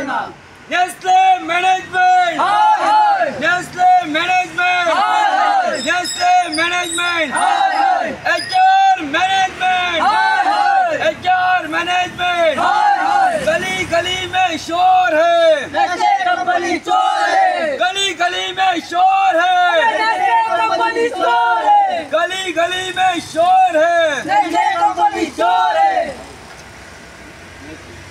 ना Nestle management Nestle management Nestle management HR management HR management गली गली में शोर है नशे कंपनी चोर है गली गली में शोर है नशे कंपनी चोर है गली गली में शोर है नशे कंपनी चोर है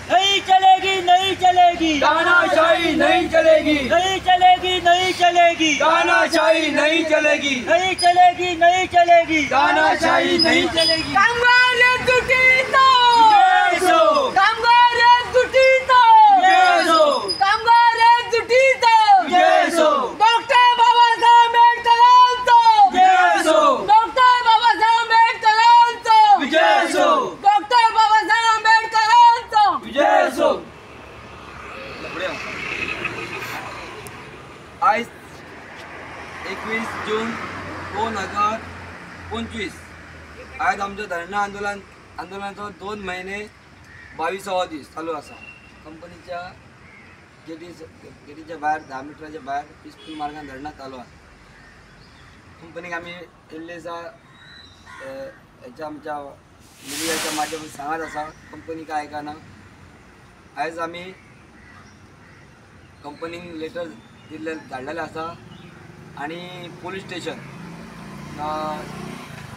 नहीं चलेगी नहीं चलेगी तानाशाही नहीं चलेगी नहीं चलेगी नहीं चलेगी तानाशाही नहीं चलेगी नहीं चलेगी नहीं चलेगी तानाशाही नहीं चलेगी कामगार एकजुटीचा जय हो कामगार एकजुटीचा जय हो कामगार एकजुटीचा जय हो डॉक्टर बाबासाहेब आंबेडकरांचा जय हो डॉक्टर बाबासाहेब आंबेडकरांचा जय हो डॉक्टर बाबासाहेब आंबेडकरांचा जय हो आज 21 जून 2025 आज आमचं धरणं आंदोलनाचं 2 महिने 22वा दीस चालू असा कंपनीच्या गेटीच्या बाहेर 10 मीटरच्या बाहेर पीसफुल मार्गाने धरणं चालू आहे कंपनीक आम्ही एल्लेसा याच्या आमच्या मीडियाच्या माध्यमातून सांगत असा कंपनी काय ऐकाना आज आम्ही कंपनीन लेटर धाडलेलें आसा आणि पोलीस स्टेशन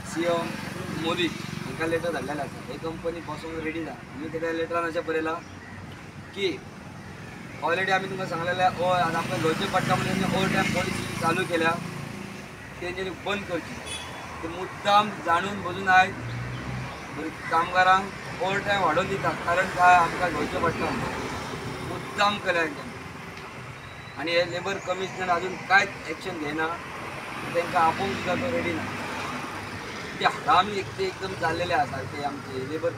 सीएम मोदी हांकां लेटर धाडलेलें आसा हे कंपनी पासून रेडी जा आमी तेका लेटरान अशें बरयलां की ऑलरेडी आमी तुमकां सांगलेलें आतां आपल्या घरचे पडटा म्हणजे ओवर टायम पॉलिसी चालू केल्या तेंच्यांनी बंद करची ते मुद्दाम जाणून बजून आयज कामगारांक ओवर टायम वाडोवन दितात कारण काय आमकां घरचे पडटा मुद्दाम केल्या आणि हे लेबर कमिशनर अजून कांयच एक्शन घेना तांकां आपोवंक सुद्दां तो रेडी ना ते हरामी एकटे एकदम जाल्लेले आसा ते आमचे लेबर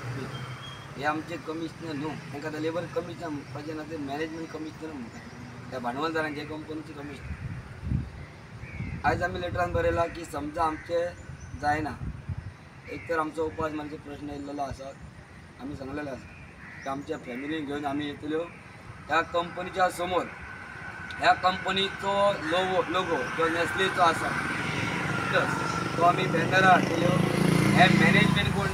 हे आमचे कमिशनर न्हू तांकां आतां लेबर कमिशनर म्हणपाचें ना ते मॅनेजमेंट कमिशनर म्हणटात त्या भांडवलदारांचे कंपनीचे कमिशनर आयज आमी लेटरान बरयलां की समजा आमचे जायना एक तर आमचो उपास म्हणजे प्रश्न येयल्लो आसा आमी सांगलेले आसा की आमच्या फॅमिलीन घेवन आमी येतल्यो ह्या कंपनीच्या समोर ह्या कंपनीचो लोगो जो नेस्लेचो आसा तो आमी बॅनरार हाडटल्यो हे मॅनेजमेंट कोण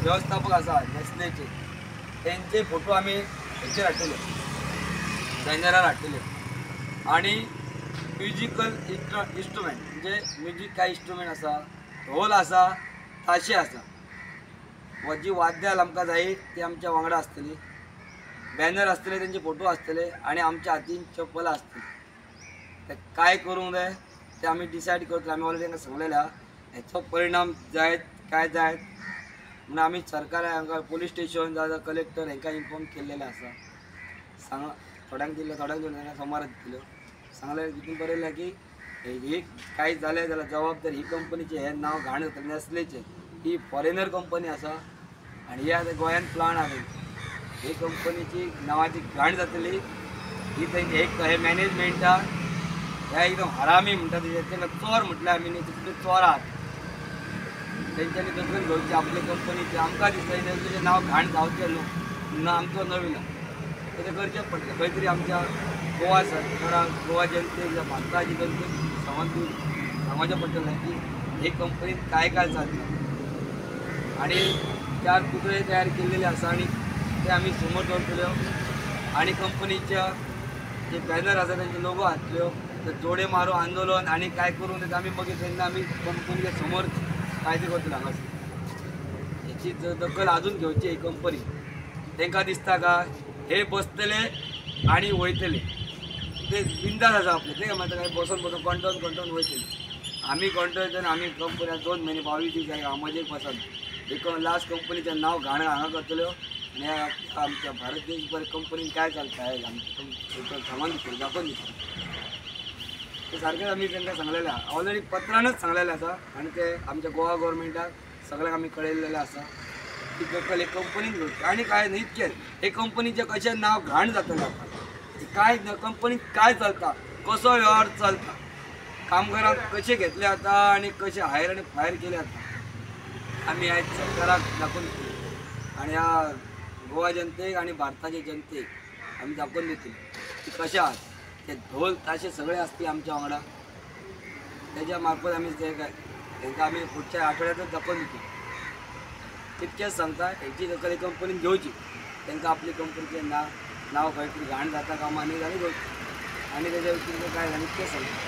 वेवस्थापक आसा नेस्लेचे तेंचे फोटो आमी हेचेर हाडटले बॅनरार हाडटले आणि म्युजिकल इंस्ट्रुमेंट म्हणजे म्युजीक काय इंस्ट्रुमेंट आसा ढोल आसा ताशे आसा व जी वाद्यां आमकां जाय ती आमच्या वांगडा आसतली बॅनर आसतले तेंचे फोटो आसतले आणि आमच्या हातीन चप्पलां आसतली ते काय करूंक जाय ते आमी डिसायड करतले आमी ऑलरेडी तांकां सांगलेल्या हेचो परिणाम जायत काय जायत म्हणून आमी सरकाराक हांकां पोलीस स्टेशन जावं कलेक्टर हांकां इन्फॉर्म केल्लेलें आसा सांग थोड्यांक दिल्लें थोड्यांक दिल्लें तांकां सोमाराक दिल्यो सांगलें तितून बरयलें की ही काय जालें जाल्यार जबाबदारी ही कंपनीचें हें नांव घाण जातलें नेस्लेचें ही फॉरेनर कंपनी आसा आनी ही आतां गोंयांत प्लांट आसा ही कंपनीची नांवाची घाण जातली ही तेंचे एक हे मॅनेजमेंटा ह्या एकदम हरामी म्हणटा तेंकां चोर म्हटल्यार आमी न्ही तितले चोर आहात तेंच्यांनी दखल घेवची आपले कंपनीचे आमकां दिसता तेंचें नांव घाण जावचें न्हू ना आमचो नविला तें करचें पडटलें खंय तरी आमच्या गोवा सरकाराक गोवा जनतेक जावं भारताची जनतेक सांगचें पडटलें की हे कंपनीत काय काय चलता आनी 4 पुतळे तयार केल्लेले आसा आनी ते आमी समोर दवरतल्यो आणि कंपनीच्या जे बॅनर आसा त्यांचे लोगो हाडल्यो तर जोडे मारो आंदोलन आणि काय करून ते आमी मागीर तेन्ना आमी कंपनीच्या समोर कायदे करतले हांगासर हेची दखल अजून घेवची ही कंपनी तांकां दिसता काय हे बसतले आणि वयतले ते बिंदास आसा आपले ते मात्र काय बसून कंटोन वयतले आमी कंटोन आमी कंपनी 2 महिने 22 दीस जाय मजेक बसन एक लास्ट कंपनीचें नांव घाण हांगा करतल्यो आनी आमच्या भारत देशभर कंपनीन काय चलता आहे आमच्या सामान दिसतलें दाखोवन दिसतलें ते सारकेंच आमी तांकां सांगलेलें आसा ऑलरेडी पत्रानच सांगलेलें आसा आनी ते आमच्या गोवा गव्हर्मेंटाक सगळ्यांक आमी कळयल्लेलें आसा की दखल एक कंपनीन घेवची आनी काय न्ही इतकेंच हे कंपनीचें कशें नांव घाण जातलें काय कंपनीत काय चलता कसो वेव्हार चलता कामगारांक कशें घेतले आता आनी कशें हायर आनी फायर केले आता आमी आयज सरकाराक दाखोवन दितले आनी ह्या गोवा जनतेक आनी भारताच्या जनतेक आम्ही दाखवून देतील की कशा आहात. ते ढोल ताशे सगळे असतील आमच्या वांगडा. त्याच्या मार्फत आम्ही ते काय त्यांना आम्ही पुढच्या आठवड्यातच दाखवून देतो. तितकेच सांगता याची दखल कंपनीने घेऊची. त्यांना आपली कंपनीचे नाव काहीतरी घाण जाता कामा आणि झाली आणि त्याच्या व्यतिरिक्त काय झालं ते सांगतो.